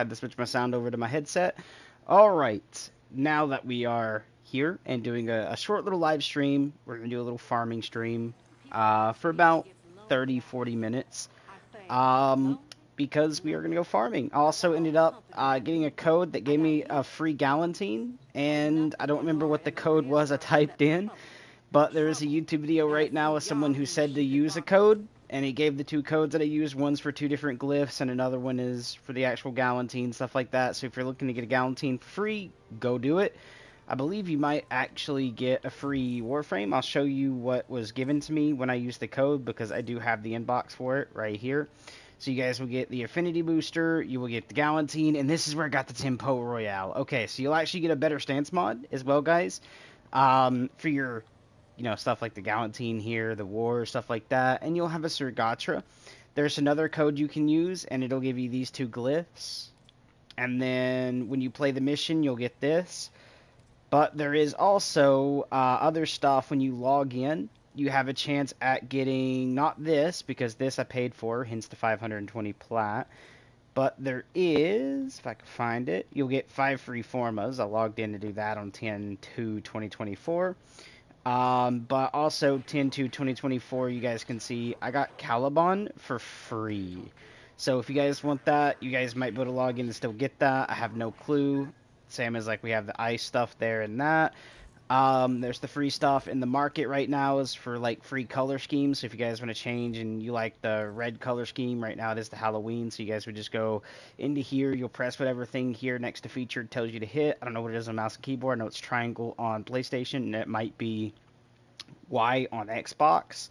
Had to switch my sound over to my headset. All right, now that we are here and doing a short little live stream, we're going to do a little farming stream for about 30-40 minutes. Because we are going to go farming. I also ended up getting a code that gave me a free Galantine, and I don't remember what the code was I typed in, but there is a YouTube video right now of someone who said to use a code, and he gave the two codes that I used. One's for 2 different glyphs, and another one is for the actual Galantine, stuff like that. So if you're looking to get a Galantine free, go do it. I believe you might actually get a free Warframe. I'll show you what was given to me when I used the code, because I do have the inbox for it right here. So you guys will get the Affinity Booster, you will get the Galantine, and this is where I got the Tempo Royale. Okay, so you'll actually get a better stance mod as well, guys, for your, stuff like the Galantine here, the War, stuff like that, and you'll have a Sir Gatra. There's another code you can use, and it'll give you these 2 glyphs, and then when you play the mission, you'll get this. But there is also other stuff when you log in. You have a chance at getting, not this, because this I paid for, hence the 520 plat. But there is, if I can find it, you'll get 5 free formas. I logged in to do that on 10/2/2024. But also 10/2/2024, you guys can see I got Caliban for free. So if you guys want that, you guys might be able to log in and still get that. I have no clue. Same as like we have the ice stuff there and that. There's the free stuff in the market right now is for like free color schemes. So if you guys want to change and you like the red color scheme, right now it is the Halloween. So you guys would just go into here. You'll press whatever thing here next to featured tells you to hit. I don't know what it is on mouse and keyboard. I know it's triangle on PlayStation, and it might be Y on Xbox.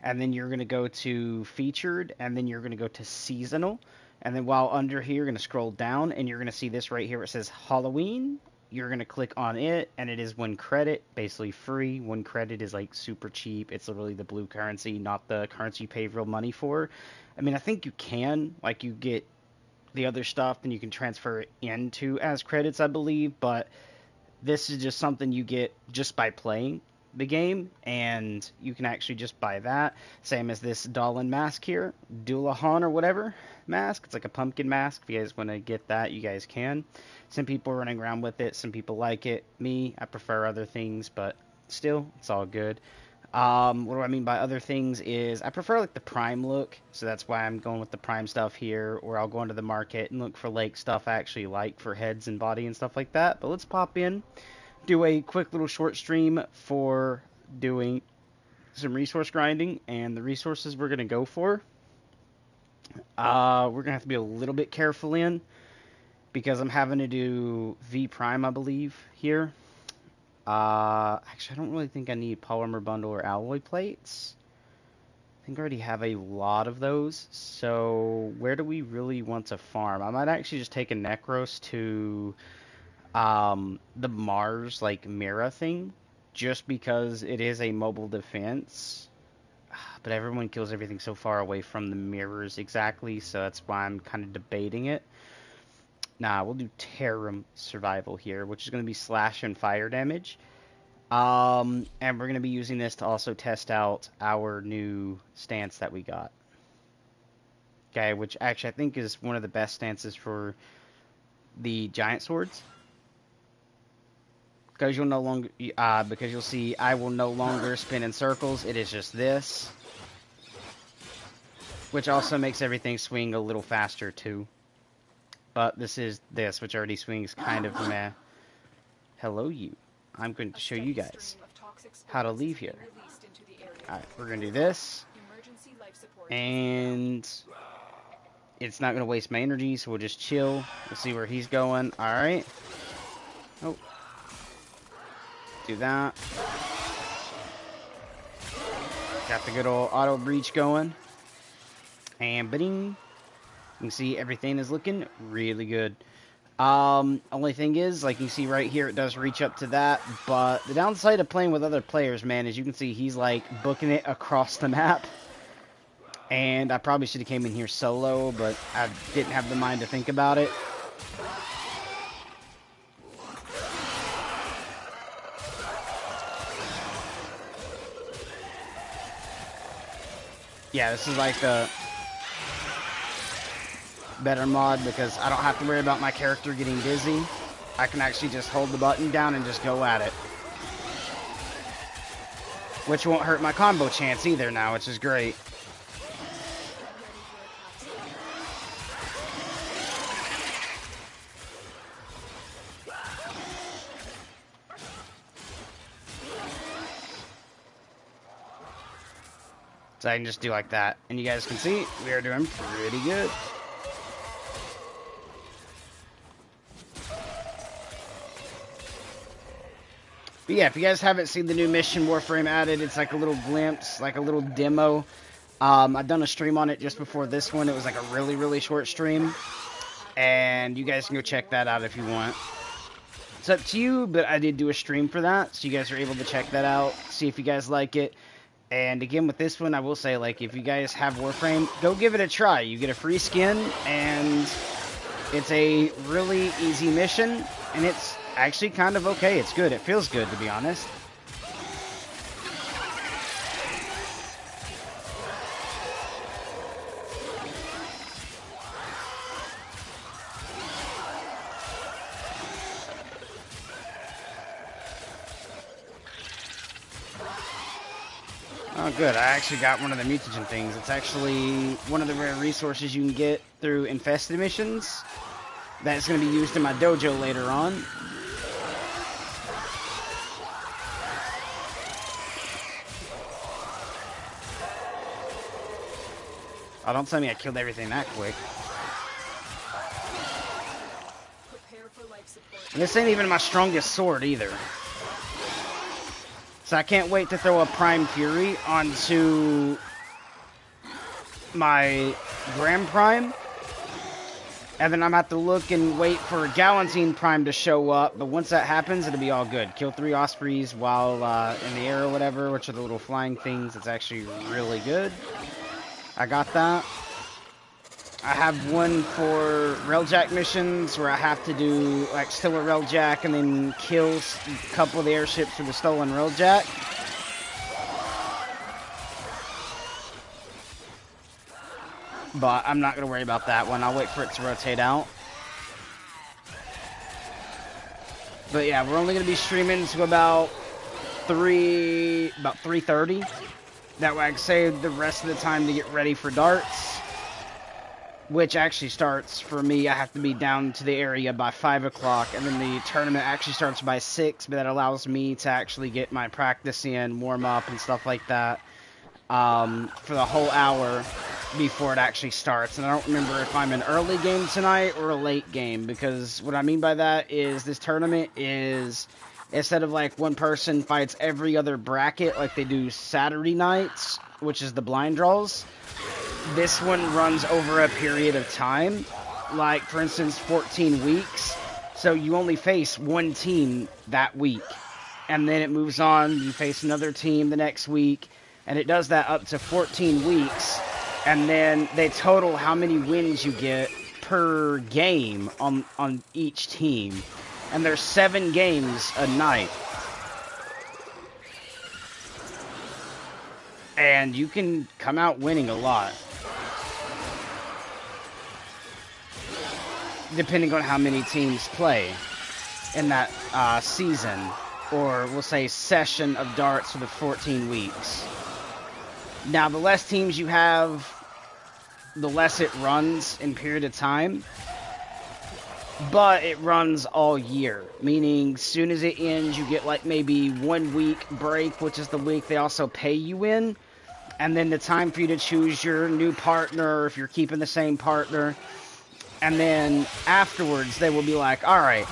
And then you're going to go to featured, and then you're going to go to seasonal. And then while under here, you're going to scroll down, and you're going to see this right here where it says Halloween. You're going to click on it, and it is 1 credit, basically free. 1 credit is like super cheap. It's literally the blue currency, not the currency you pay real money for. I mean, I think you can. Like, you get the other stuff, then you can transfer it into as credits, I believe. But this is just something you get just by playing the game, and you can actually just buy that. Same as this Dolan mask here, Dulahan or whatever mask. It's like a pumpkin mask. If you guys want to get that, you guys can. Some people are running around with it. Some people like it. Me, I prefer other things, but still, it's all good. What do I mean by other things is I prefer like the prime look, so that's why I'm going with the prime stuff here, or I'll go into the market and look for like stuff I actually like for heads and body and stuff like that. But let's pop in, do a quick little short stream for doing some resource grinding, and the resources we're going to go for, we're going to have to be a little bit careful in, because I'm having to do V Prime, I believe, here. Actually, I don't really think I need polymer bundle or alloy plates. I think I already have a lot of those, so where do we really want to farm? I might actually just take a Necros to the Mars like Mira thing, just because it is a mobile defense, but everyone kills everything so far away from the mirrors exactly, so that's why I'm kind of debating it. Nah, we'll do Terram survival here, which is going to be slash and fire damage, and we're going to be using this to also test out our new stance that we got. Okay, which actually I think is one of the best stances for the giant swords. Because you'll no longer, because you'll see I will no longer spin in circles. It is just this, which also makes everything swing a little faster too. But this is this, which already swings kind of meh. Hello, you. I'm going to show you guys how to leave here. Alright, we're going to do this, and it's not going to waste my energy, so we'll just chill. We'll see where he's going. Alright. Oh. Do that. Got the good old auto breach going. And bing. You can see everything is looking really good. Only thing is, like you see right here, it does reach up to that. But the downside of playing with other players, man, is you can see he's like booking it across the map. And I probably should have came in here solo, but I didn't have the mind to think about it. Yeah, this is like the better mod because I don't have to worry about my character getting dizzy. I can actually just hold the button down and just go at it. Which won't hurt my combo chance either now, which is great. So I can just do like that. And you guys can see, we are doing pretty good. But yeah, if you guys haven't seen the new mission Warframe added, it's like a little glimpse, like a little demo. I've done a stream on it just before this one. It was like a really, really short stream. And you guys can go check that out if you want. It's up to you, but I did do a stream for that. So you guys are able to check that out, see if you guys like it. And again, with this one, I will say, like, if you guys have Warframe, go give it a try. You get a free skin, and it's a really easy mission, and it's actually kind of okay. It's good. It feels good, to be honest. Oh, good. I actually got one of the mutagen things. It's actually one of the rare resources you can get through infested missions. That's going to be used in my dojo later on. Oh, don't tell me I killed everything that quick. And this ain't even my strongest sword either. So I can't wait to throw a Prime Fury onto my Grand Prime. And then I'm going to have to look and wait for Galantine Prime to show up. But once that happens, it'll be all good. Kill 3 Ospreys while in the air or whatever, which are the little flying things. It's actually really good. I got that. I have one for Railjack missions where I have to do, like, steal a Railjack and then kill a couple of the airships with a stolen Railjack. But I'm not going to worry about that one. I'll wait for it to rotate out. But yeah, we're only going to be streaming to about 3:30. That way I can save the rest of the time to get ready for darts. Which actually starts, for me, I have to be down to the area by 5 o'clock, and then the tournament actually starts by 6, but that allows me to actually get my practice in, warm up, and stuff like that for the whole hour before it actually starts. And I don't remember if I'm an early game tonight or a late game, because what I mean by that is this tournament is, instead of like one person fights every other bracket like they do Saturday nights, which is the blind draws, this one runs over a period of time, like, for instance, 14 weeks. So you only face one team that week. And then it moves on, you face another team the next week. And it does that up to 14 weeks. And then they total how many wins you get per game on each team. And there's 7 games a night. And you can come out winning a lot. Depending on how many teams play in that season, or we'll say session of darts for the 14 weeks. Now, the less teams you have, the less it runs in period of time, but it runs all year, meaning as soon as it ends, you get like maybe 1 week break, which is the week they also pay you in, and then the time for you to choose your new partner, if you're keeping the same partner. And then afterwards, they will be like, all right,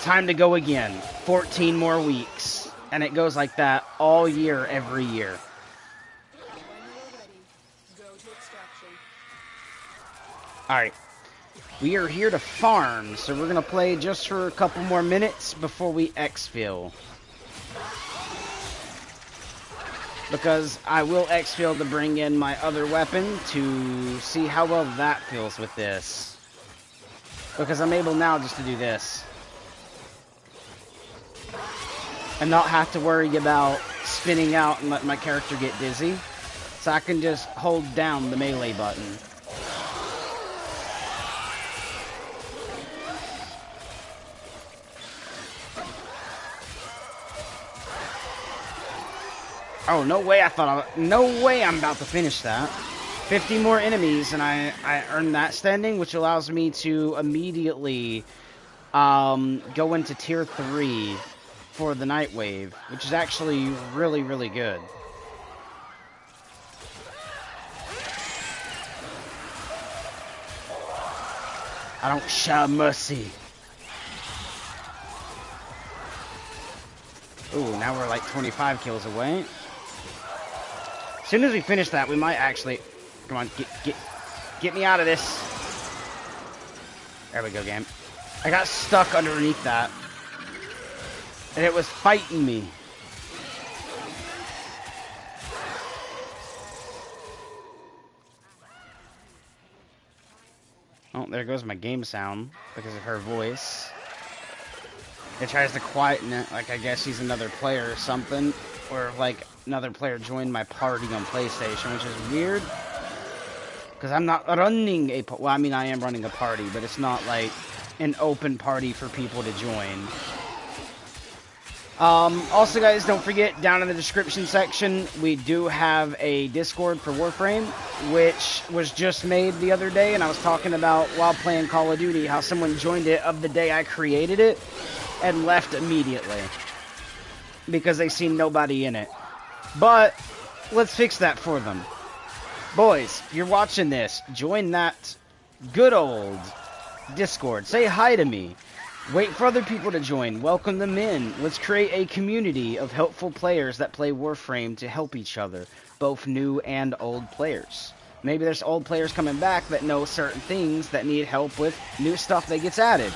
time to go again. 14 more weeks. And it goes like that all year, every year. All right. We are here to farm, so we're going to play just for a couple more minutes before we exfil. Because I will exfil to bring in my other weapon to see how well that feels with this. Because I'm able now just to do this. And not have to worry about spinning out and let my character get dizzy. So I can just hold down the melee button. Oh, no way no way I'm about to finish that. 50 more enemies, and I earned that standing, which allows me to immediately go into tier 3 for the Night Wave, which is actually really, really good. I don't show mercy. Ooh, now we're like 25 kills away. As soon as we finish that, we might actually... Come on, get me out of this. There we go, game. I got stuck underneath that. And it was fighting me. Oh, there goes my game sound because of her voice. It tries to quieten it, like I guess she's another player or something. Or like another player joined my party on PlayStation, which is weird. Because I'm not running a... Well, I mean, I am running a party, but it's not like an open party for people to join. Also, guys, don't forget, down in the description section, we do have a Discord for Warframe, which was just made the other day, and I was talking about, while playing Call of Duty, how someone joined it of the day I created it, and left immediately. Because they seen nobody in it. But, let's fix that for them. Boys, if you're watching this, join that good old Discord. Say hi to me. Wait for other people to join. Welcome them in. Let's create a community of helpful players that play Warframe to help each other, both new and old players. Maybe there's old players coming back that know certain things that need help with new stuff that gets added.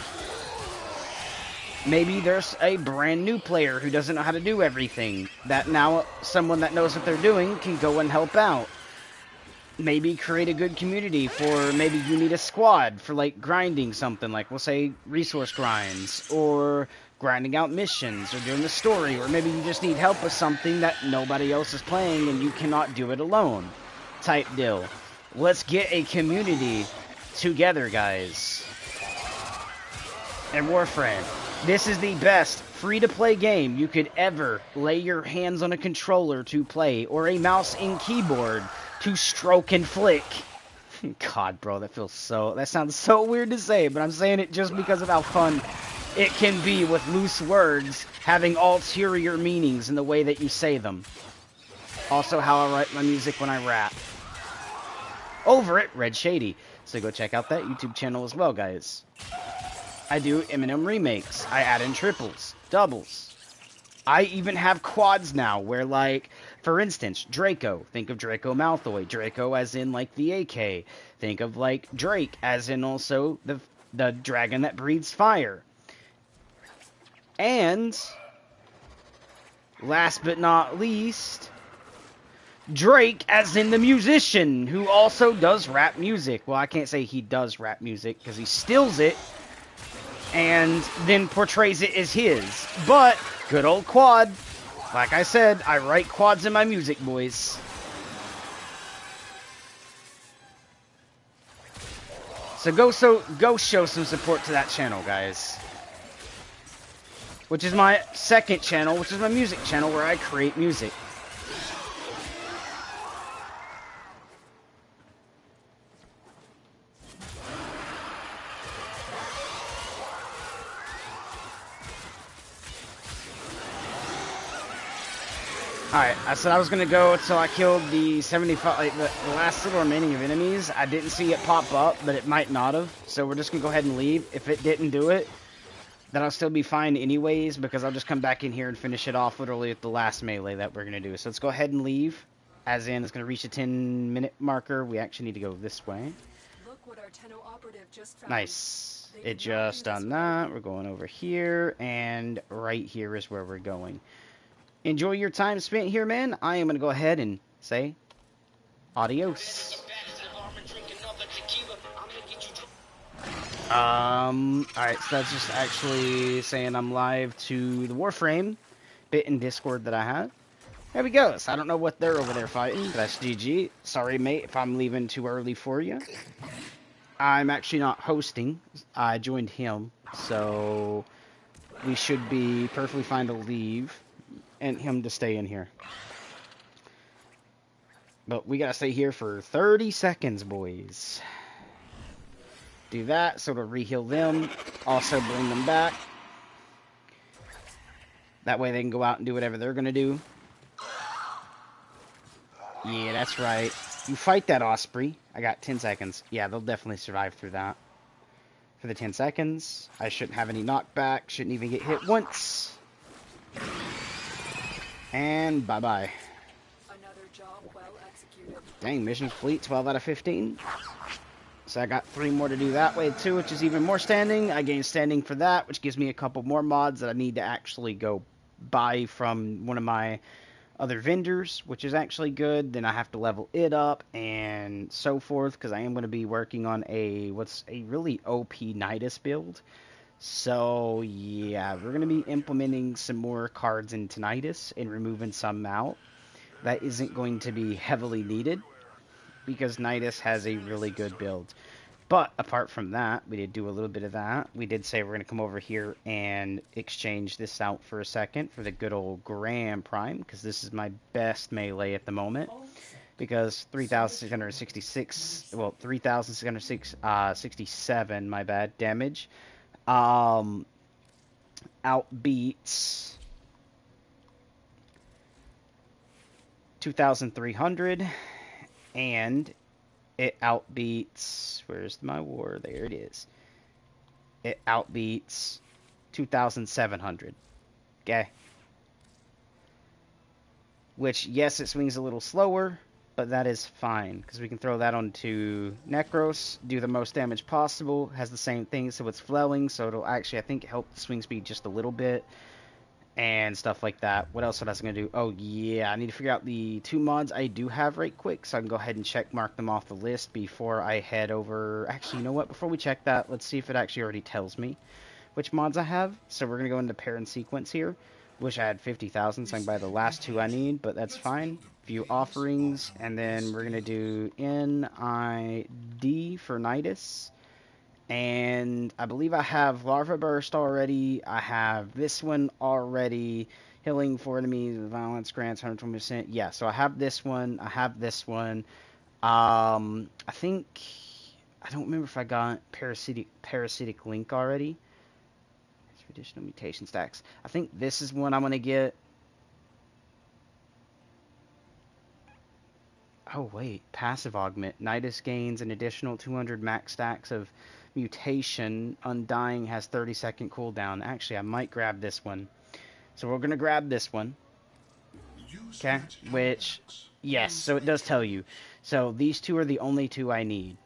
Maybe there's a brand new player who doesn't know how to do everything, that now someone that knows what they're doing can go and help out. Maybe create a good community for, maybe you need a squad for like grinding something, like we'll say resource grinds, or grinding out missions, or doing the story, or maybe you just need help with something that nobody else is playing and you cannot do it alone, type deal. Let's get a community together, guys. And Warframe, this is the best free-to-play game you could ever lay your hands on a controller to play, or a mouse and keyboard to stroke and flick. God, bro, that sounds so weird to say, but I'm saying it just because of how fun it can be with loose words having ulterior meanings in the way that you say them. Also, how I write my music when I rap. Over at Red Shady. So go check out that YouTube channel as well, guys. I do Eminem remakes. I add in triples, doubles. I even have quads now where, like, for instance, Draco. Think of Draco Malfoy. Draco as in, like, the AK. Think of, like, Drake as in also the dragon that breathes fire. And, last but not least, Drake as in the musician who also does rap music. Well, I can't say he does rap music because he steals it and then portrays it as his. But, good old quad. Like I said, I write quads in my music, boys. So go show some support to that channel, guys. Which is my second channel, which is my music channel where I create music. Alright, I said I was going to go until I killed the 75, like the last little remaining of enemies. I didn't see it pop up, but it might not have. So we're just going to go ahead and leave. If it didn't do it, then I'll still be fine anyways, because I'll just come back in here and finish it off literally at the last melee that we're going to do. So let's go ahead and leave. As in, it's going to reach the 10-minute marker. We actually need to go this way. Look what our Tenno operative just found. Nice. It just done that. We're going over here, and right here is where we're going. Enjoy your time spent here, man. I am going to go ahead and say adios. Alright, so that's just actually saying I'm live to the Warframe bit in Discord that I have. There we go. So I don't know what they're over there fighting, but that's GG. Sorry, mate, if I'm leaving too early for you. I'm actually not hosting. I joined him, so we should be perfectly fine to leave and him to stay in here. But we gotta stay here for 30 seconds, boys. Do that, so it'll re-heal them. Also bring them back. That way they can go out and do whatever they're gonna do. Yeah, that's right. You fight that Osprey. I got 10 seconds. Yeah, they'll definitely survive through that. For the 10 seconds. I shouldn't have any knockback. Shouldn't even get hit once. And bye-bye. Another job well executed. Dang, mission complete. 12 out of 15. So I got 3 more to do that way too, which is even more standing. I gain standing for that, which gives me a couple more mods that I need to actually go buy from one of my other vendors, which is actually good. Then I have to level it up and so forth, because I am going to be working on what's a really OP Nidus build. So yeah, we're going to be implementing some more cards into Nidus and removing some out. That isn't going to be heavily needed because Nidus has a really good build. But apart from that, we did do a little bit of that. We did say we're going to come over here and exchange this out for a second for the good old Grand Prime, because this is my best melee at the moment. Because 3,666, well, 3,667, my bad, damage, outbeats 2,300, and it outbeats, where's my war? There it is. It outbeats 2,700. Okay. Which, yes, it swings a little slower, but that is fine, because we can throw that onto Necros, do the most damage possible, has the same thing, so it's flailing, so it'll actually, I think, help the swing speed just a little bit, and stuff like that. What else was I going to do? Oh, yeah, I need to figure out the 2 mods I do have right quick, so I can go ahead and check mark them off the list before I head over. Actually, you know what? Before we check that, let's see if it actually already tells me which mods I have. So we're going to go into pair and sequence here. Wish I had 50,000, so I can buy the last 2 I need, but that's fine. View offerings, and then we're going to do NID for Nidus. And I believe I have Larva Burst already. I have this one already. Healing for enemies with violence grants 120%. Yeah, so I have this one. I have this one. I think, I don't remember if I got Parasitic Link already. Additional mutation stacks. I think this is one I'm going to get. Oh, wait. Passive augment. Nidus gains an additional 200 max stacks of mutation. Undying has 30-second cooldown. Actually, I might grab this one. So we're going to grab this one. Okay? Which, yes, so it does tell you. So these 2 are the only 2 I need.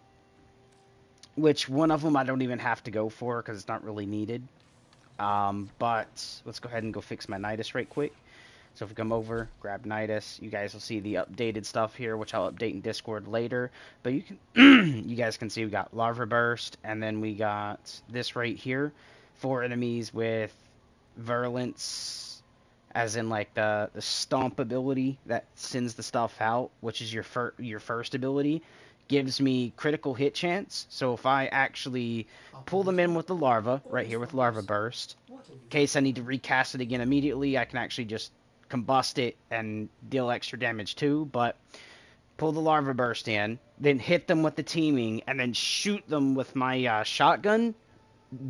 Which one of them I don't even have to go for because it's not really needed. But let's go ahead and go fix my Nidus right quick. So if we come over, grab Nidus, you guys will see the updated stuff here, which I'll update in Discord later. But you can, you guys can see we got Larva Burst, and then we got this right here for enemies with Virulence, as in like the Stomp ability that sends the stuff out, which is your first ability. Gives me critical hit chance, so if I actually pull them in with the larva, right here with Larva Burst, in case I need to recast it again immediately, I can actually just combust it and deal extra damage too, but pull the Larva Burst in, then hit them with the teaming, and then shoot them with my shotgun,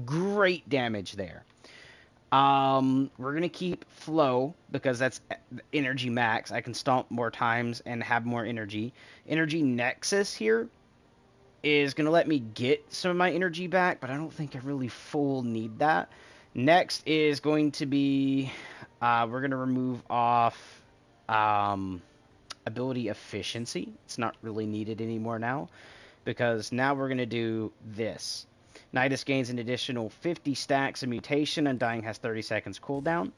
great damage there. We're going to keep Flow, because that's energy max. I can stomp more times and have more energy. Energy Nexus here is going to let me get some of my energy back, but I don't think I really full need that. Next is going to be, we're going to remove off ability efficiency. It's not really needed anymore now, because now we're going to do this. Nidus gains an additional 50 stacks of mutation. Undying has 30 seconds cooldown.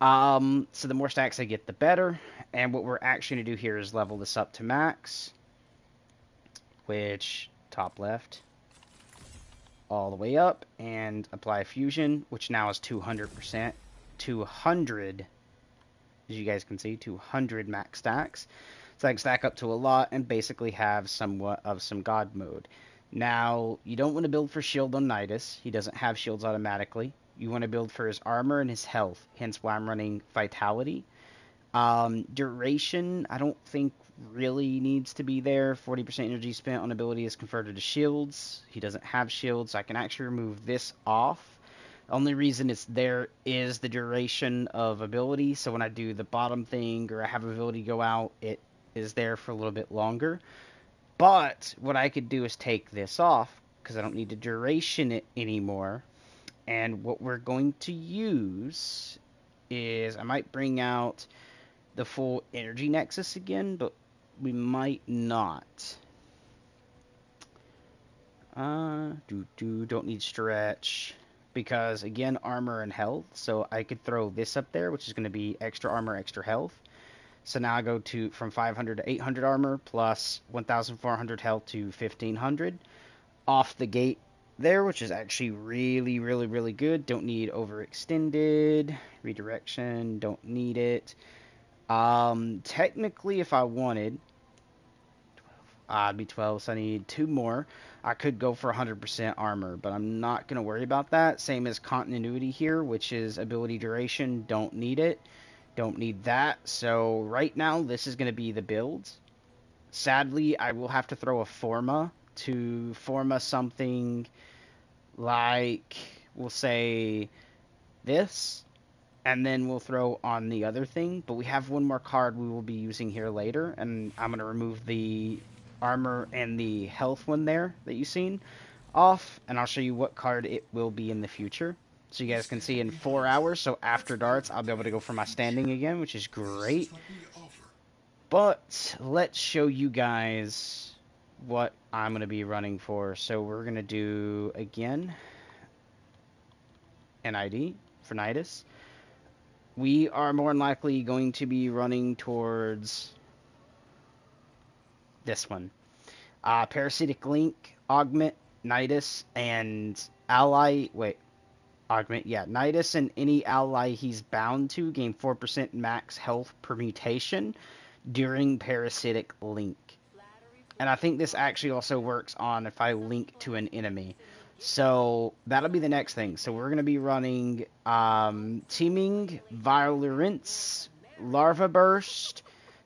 So the more stacks I get, the better. And what we're actually going to do here is level this up to max. Which, top left, all the way up. And apply fusion, which now is 200%. 200, as you guys can see, 200 max stacks. So I can stack up to a lot and basically have somewhat of some god mode. Now, you don't want to build for shield on Nidus. He doesn't have shields automatically. You want to build for his armor and his health, hence why I'm running Vitality. Duration, I don't think really needs to be there. 40% energy spent on ability is converted to shields. He doesn't have shields, so I can actually remove this off. The only reason it's there is the duration of ability, so when I do the bottom thing or I have ability go out, it is there for a little bit longer. But what I could do is take this off, because I don't need to duration it anymore. And what we're going to use is, I might bring out the full energy nexus again, but we might not. Don't need stretch, because again, armor and health, so I could throw this up there, which is going to be extra armor, extra health. So now I go to from 500 to 800 armor plus 1,400 health to 1,500 off the gate there, which is actually really, really, really good. Don't need overextended redirection. Don't need it. Technically, if I wanted, it'd be 12, so I need 2 more. I could go for 100% armor, but I'm not going to worry about that. Same as continuity here, which is ability duration. Don't need it. Don't need that. So right now, this is going to be the build. Sadly, I will have to throw a forma to forma something like, we'll say this, and then we'll throw on the other thing. But we have one more card we will be using here later, and I'm going to remove the armor and the health one there that you've seen off, and I'll show you what card it will be in the future. So you guys can see in 4 hours, so after darts, I'll be able to go for my standing again, which is great. But let's show you guys what I'm going to be running for. So we're going to do, again, NID for Nidus. We are more than likely going to be running towards this one. Parasitic Link, Augment, Nidus, and Ally... Wait. Augment, yeah. Nidus and any ally he's bound to gain 4% max health per mutation during Parasitic Link. And I think this actually also works on if I link to an enemy. So that'll be the next thing. So we're going to be running Teeming, Virulence, Larva Burst,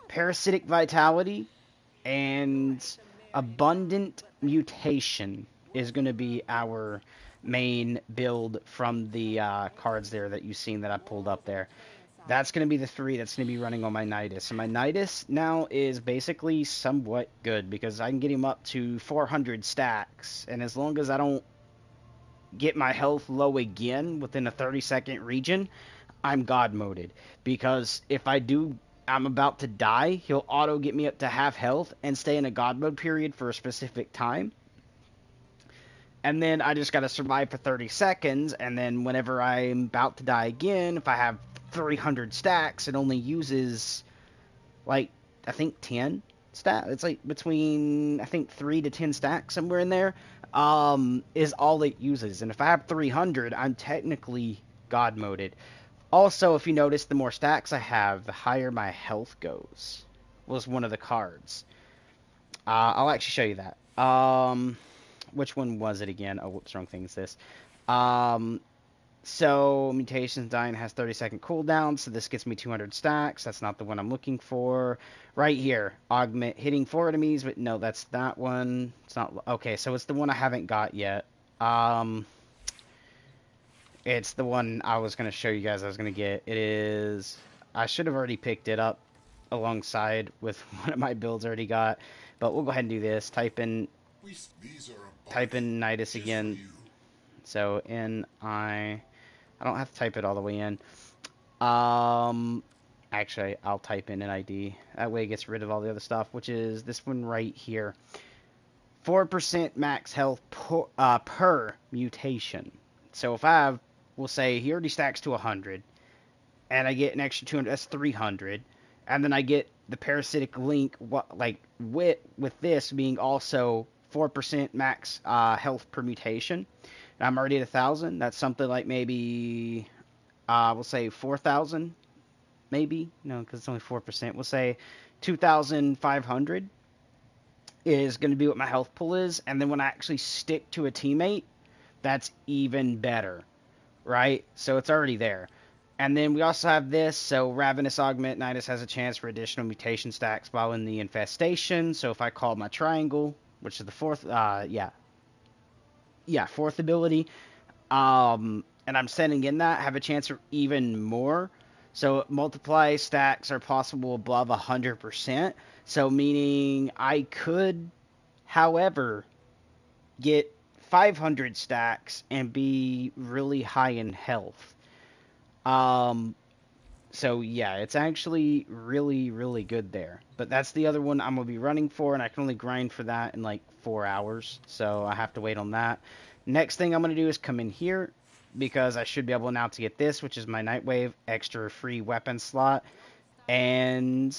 Parasitic Vitality, and Abundant Mutation is going to be our main build from the cards there that you've seen that I pulled up there. That's going to be the 3 that's going to be running on my Nidus. And my Nidus now is basically somewhat good because I can get him up to 400 stacks. And as long as I don't get my health low again within a 30-second region, I'm God moded. Because if I do, I'm about to die, he'll auto get me up to half health and stay in a God mode period for a specific time. And then I just got to survive for 30 seconds, and then whenever I'm about to die again, if I have 300 stacks, it only uses, like, I think 10 stacks. It's like between, I think, 3 to 10 stacks, somewhere in there, is all it uses. And if I have 300, I'm technically God-moded. Also, if you notice, the more stacks I have, the higher my health goes, was one of the cards. I'll actually show you that. Which one was it again? Oh, whoops, wrong thing is this. So, Mutations Dying has 30-second cooldown, so this gets me 200 stacks. That's not the one I'm looking for. Right here, Augment, hitting 4 enemies, but no, that's that one. It's not, okay, so it's the one I haven't got yet. It's the one I was going to show you guys I was going to get. It is, I should have already picked it up alongside with one of my builds already got, but we'll go ahead and do this. Type in Nidus again. So I don't have to type it all the way in. Actually, I'll type in an ID. That way it gets rid of all the other stuff, which is this one right here. 4% max health per mutation. So if I have, we'll say he already stacks to 100, and I get an extra 200, that's 300. And then I get the Parasitic Link, like with this being also 4% max health per mutation. And I'm already at 1,000. That's something like maybe, we'll say 4,000, maybe. No, because it's only 4%. We'll say 2,500 is going to be what my health pool is. And then when I actually stick to a teammate, that's even better, right? So it's already there. And then we also have this, so Ravenous Augment Nidus has a chance for additional mutation stacks while in the infestation. So if I call my triangle, which is the fourth, fourth ability, and I'm sending in that, I have a chance for even more. So multiply stacks are possible above 100%. So meaning I could, however, get 500 stacks and be really high in health. So yeah, it's actually really, really good there. But that's the other one I'm going to be running for, and I can only grind for that in like 4 hours. So I have to wait on that. Next thing I'm going to do is come in here, because I should be able now to get this, which is my Nightwave extra free weapon slot. And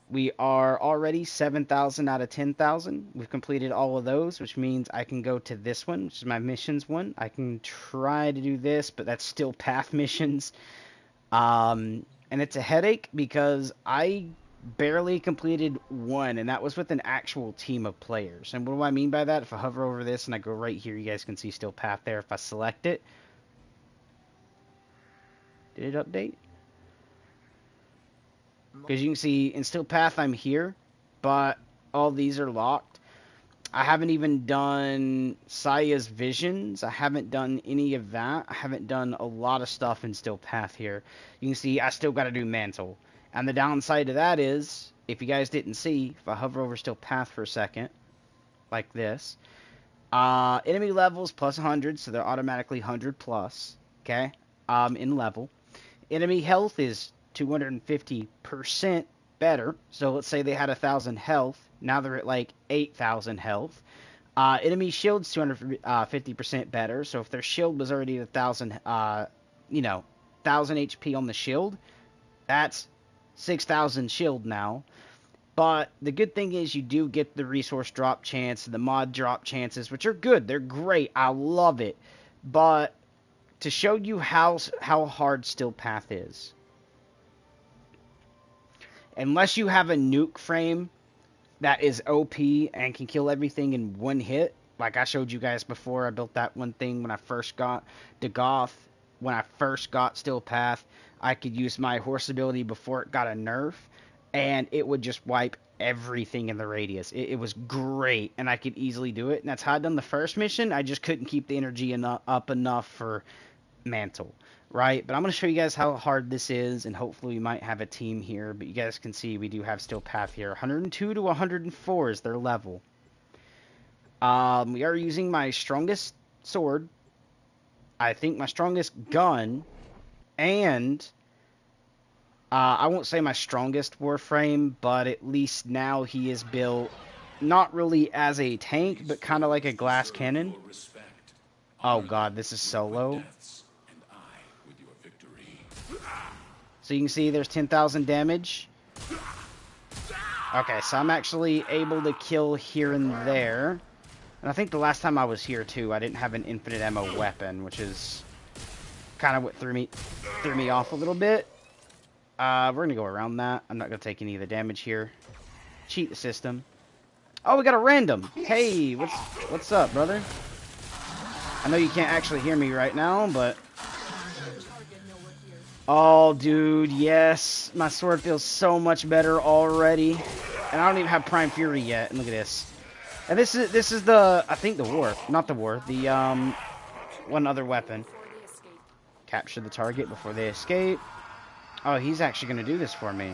we are already 7,000 out of 10,000. We've completed all of those, which means I can go to this one, which is my missions one. I can try to do this, but that's still path missions. And it's a headache because I barely completed one, and that was with an actual team of players. And what do I mean by that? If I hover over this and I go right here, you guys can see still path there. If I select it, did it update? Because you can see in still path I'm here, but all these are locked. I haven't even done Saya's visions. I haven't done any of that. I haven't done a lot of stuff in still path here. You can see I still got to do mantle. And the downside to that is, if you guys didn't see, if I hover over still path for a second, like this, enemy levels plus 100, so they're automatically 100 plus, okay, in level. Enemy health is 250% better. So let's say they had 1,000 health. Now they're at like 8,000 health. Enemy shield's 250% better. So if their shield was already 1,000, 1,000 HP on the shield, that's 6,000 shield now. But the good thing is you do get the resource drop chance, the mod drop chances, which are good. They're great. I love it. But to show you how hard still path is, unless you have a nuke frame that is OP and can kill everything in one hit, like I showed you guys before, I built that one thing when I first got Dagoth, when I first got Still Path, I could use my horse ability before it got a nerf, and it would just wipe everything in the radius. It was great, and I could easily do it, and that's how I done the first mission. I just couldn't keep the energy up enough for mantle, right? But I'm going to show you guys how hard this is, and hopefully we might have a team here. But you guys can see we do have still path here. 102 to 104 is their level. We are using my strongest sword, I think my strongest gun, and I won't say my strongest Warframe, but at least now he is built not really as a tank, but kind of like a glass cannon. Oh god, this is solo. So you can see there's 10,000 damage. Okay, so I'm actually able to kill here and there. And I think the last time I was here too, I didn't have an infinite ammo weapon, which is kind of what threw me off a little bit. We're gonna go around that. I'm not gonna take any of the damage here. Cheat the system. Oh, we got a random. Hey, what's up, brother? I know you can't actually hear me right now, but oh, dude, yes. My sword feels so much better already. And I don't even have Prime Fury yet. And look at this. And this is the, I think the war. Not the war. The, one other weapon. Capture the target before they escape. Oh, he's actually going to do this for me.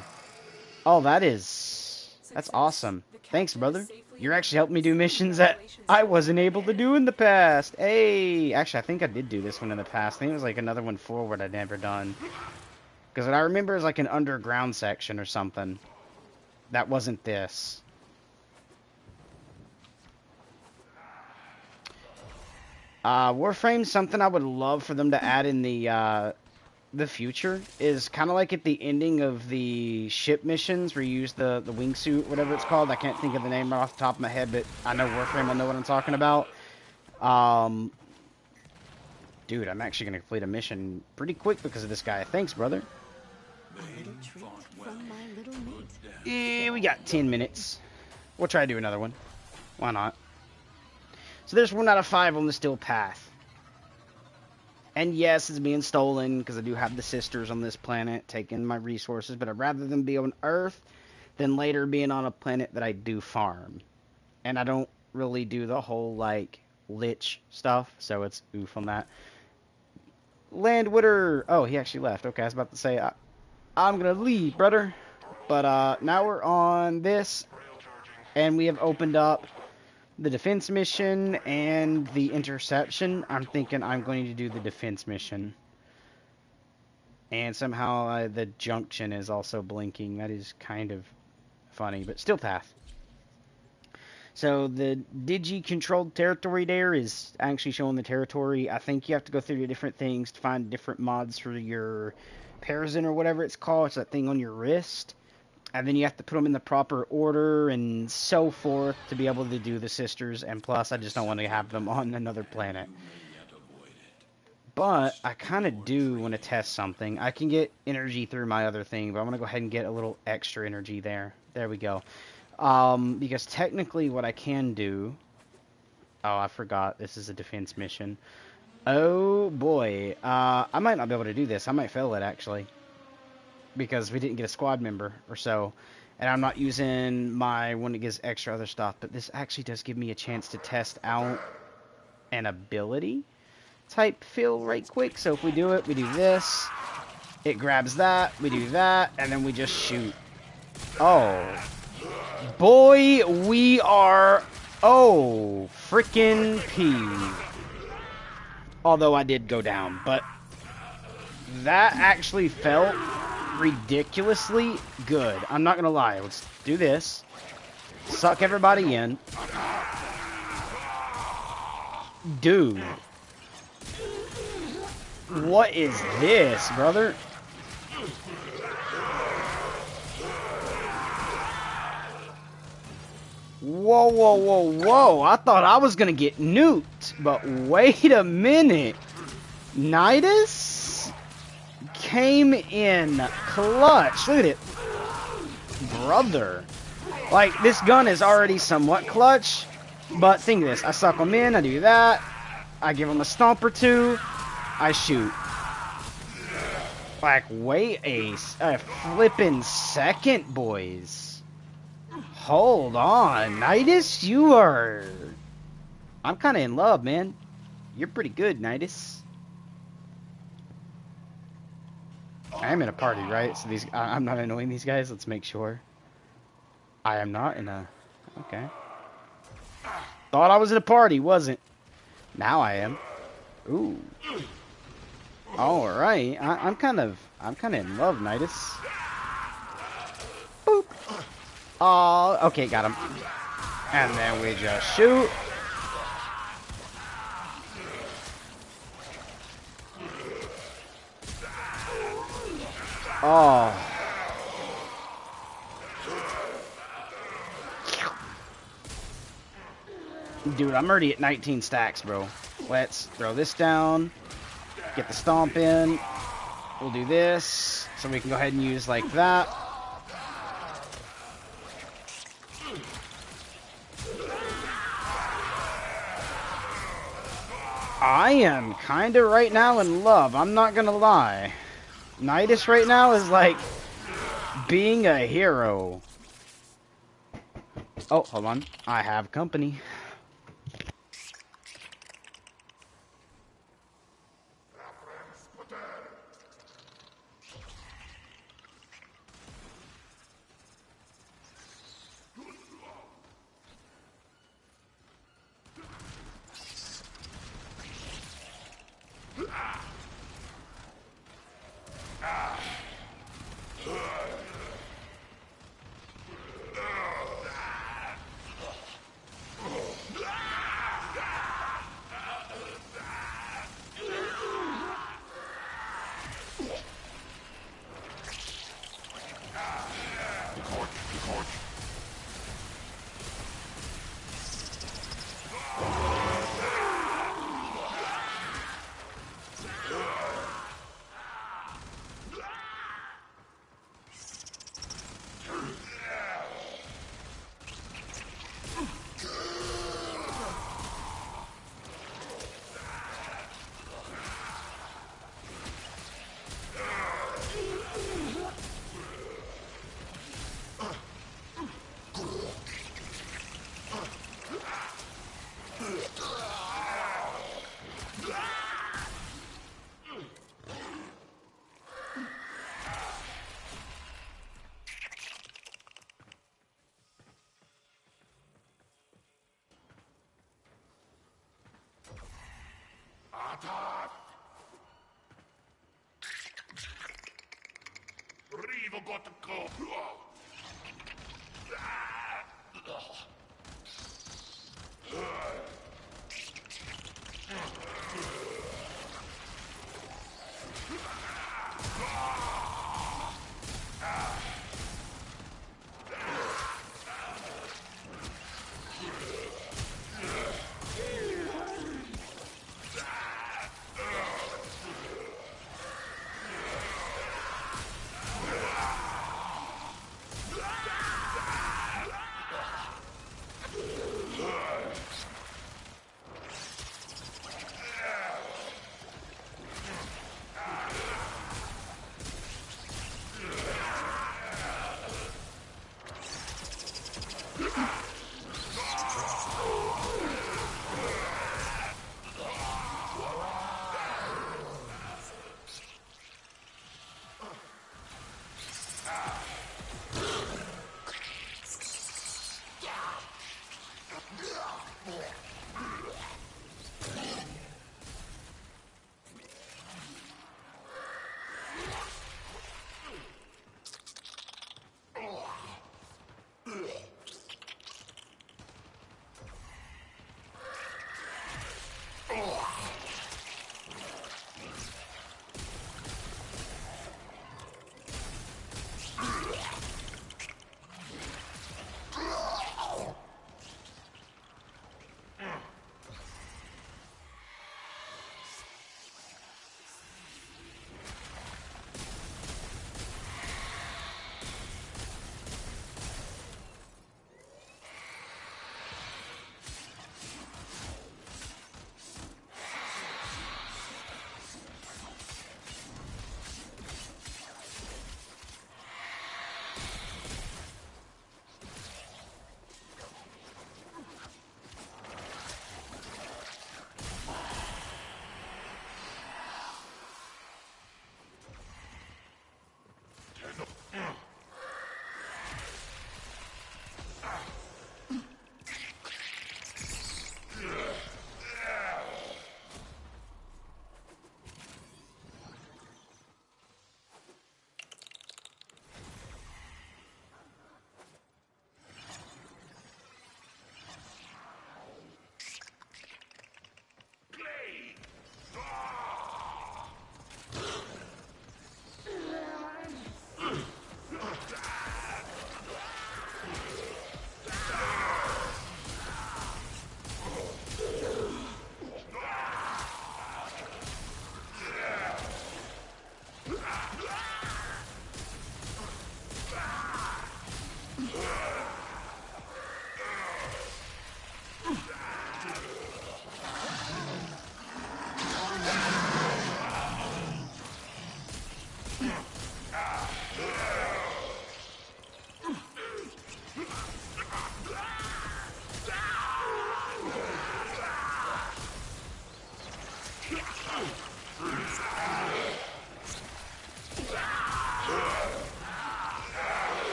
Oh, that's awesome. Thanks, brother. You're actually helping me do missions that I wasn't able to do in the past. Hey, actually, I think I did do this one in the past. I think it was like another one forward I'd never done. Because what I remember is like an underground section or something. That wasn't this. Warframe, something I would love for them to add in the future is kind of like at the ending of the ship missions where you use the wingsuit, whatever it's called. I can't think of the name right off the top of my head, but I know Warframe will know what I'm talking about. Dude, I'm actually going to complete a mission pretty quick because of this guy. Thanks, brother. Yeah, we got 10 minutes. We'll try to do another one. Why not? So there's 1 out of 5 on the still path. And yes, it's being stolen because I do have the sisters on this planet taking my resources, but I'd rather them be on Earth than later being on a planet that I do farm. And I don't really do the whole, like, lich stuff, so it's oof on that. Landwitter! Oh, he actually left. Okay, I was about to say, I'm gonna leave, brother. But now we're on this, and we have opened up the defense mission and the interception. I'm thinking I'm going to do the defense mission. And somehow the junction is also blinking. That is kind of funny, but still path. So the Digi-controlled territory there is actually showing the territory. I think you have to go through the different things to find different mods for your Parazen or whatever it's called. It's that thing on your wrist. And then you have to put them in the proper order and so forth to be able to do the sisters. And plus, I just don't want to have them on another planet. But I kind of do want to test something. I can get energy through my other thing, but I'm going to go ahead and get a little extra energy there. There we go. Because technically what I can do... Oh, I forgot. This is a defense mission. Oh, boy. I might not be able to do this. I might fail it, actually. Because we didn't get a squad member or so. And I'm not using my one that gives extra other stuff. But this actually does give me a chance to test out an ability type feel right quick. So if we do it, we do this. It grabs that. We do that. And then we just shoot. Oh. Boy, we are... Oh, frickin' P. Although I did go down. But that actually felt ridiculously good. I'm not gonna lie. Let's do this. Suck everybody in. Dude. What is this, brother? Whoa, whoa, whoa, whoa. I thought I was gonna get nuked. But wait a minute. Nidus came in clutch. Look at it. Brother. Like, this gun is already somewhat clutch. But think of this. I suck them in. I do that. I give them a stomp or two. I shoot. Like, wait a flippin' second, boys. Hold on. Nidus, you are... I'm kind of in love, man. You're pretty good, Nidus. I am in a party, right? So these, I'm not annoying these guys. Let's make sure. I am not in a... Okay. Thought I was in a party, wasn't. Now I am. Ooh. All right. I'm kind of in love, Nidus. Boop. Oh, okay, got him. And then we just shoot. Oh. Dude, I'm already at 19 stacks, bro. Let's throw this down. Get the stomp in. We'll do this. So we can go ahead and use like that. I am kind of right now in love. I'm not going to lie. Nidus right now is like being a hero. Oh, hold on. I have company. got to go.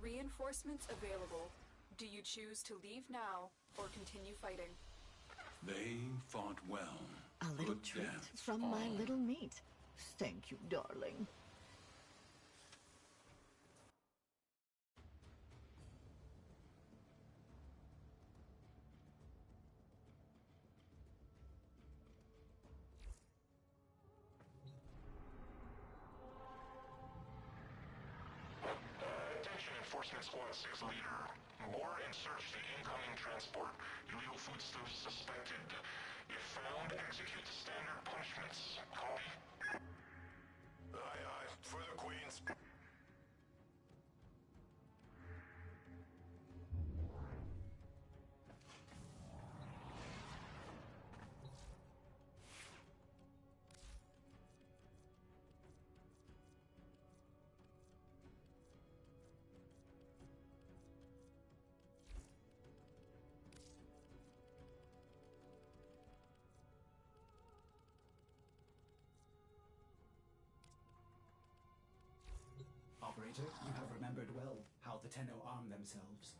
Reinforcements available. Do you choose to leave now or continue fighting? They fought well. A little Good treat deaths, from my all. little meat. Thank you, darling. Attention Enforcement Squad 6 Leader. More and search the incoming transport. Illegal foodstuffs suspected. If found, execute the standard punishments. Copy? Aye, aye. For the Queens. Operator. You have remembered well how the Tenno arm themselves.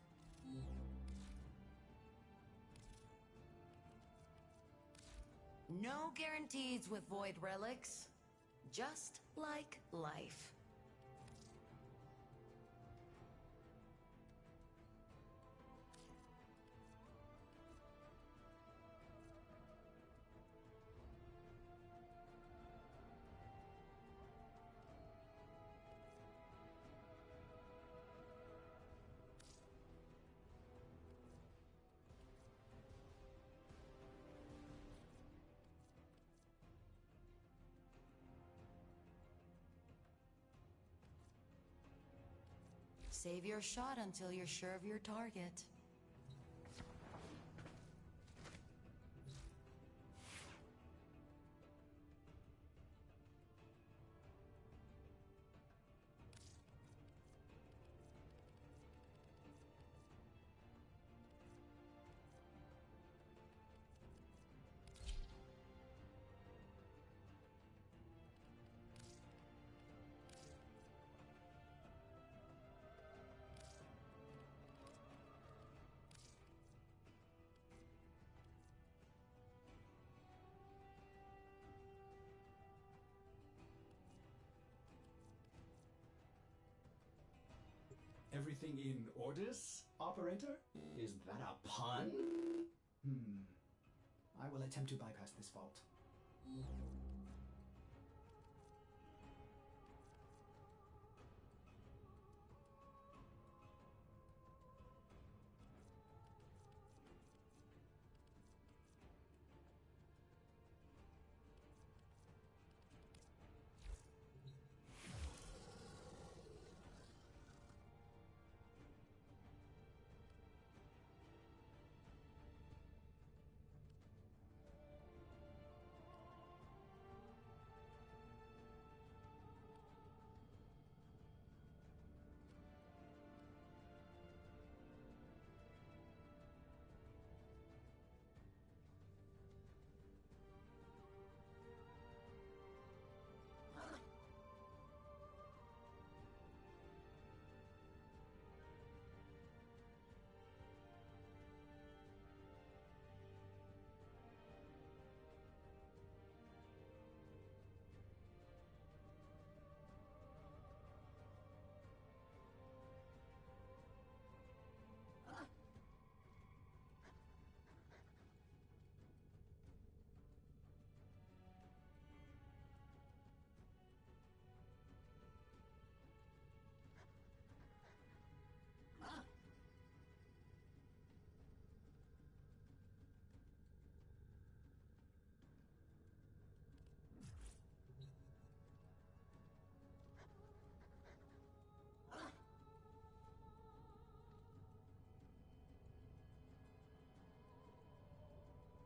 No guarantees with void relics. Just like life. Save your shot until you're sure of your target. Everything in orders, Operator? Is that a pun? I will attempt to bypass this fault.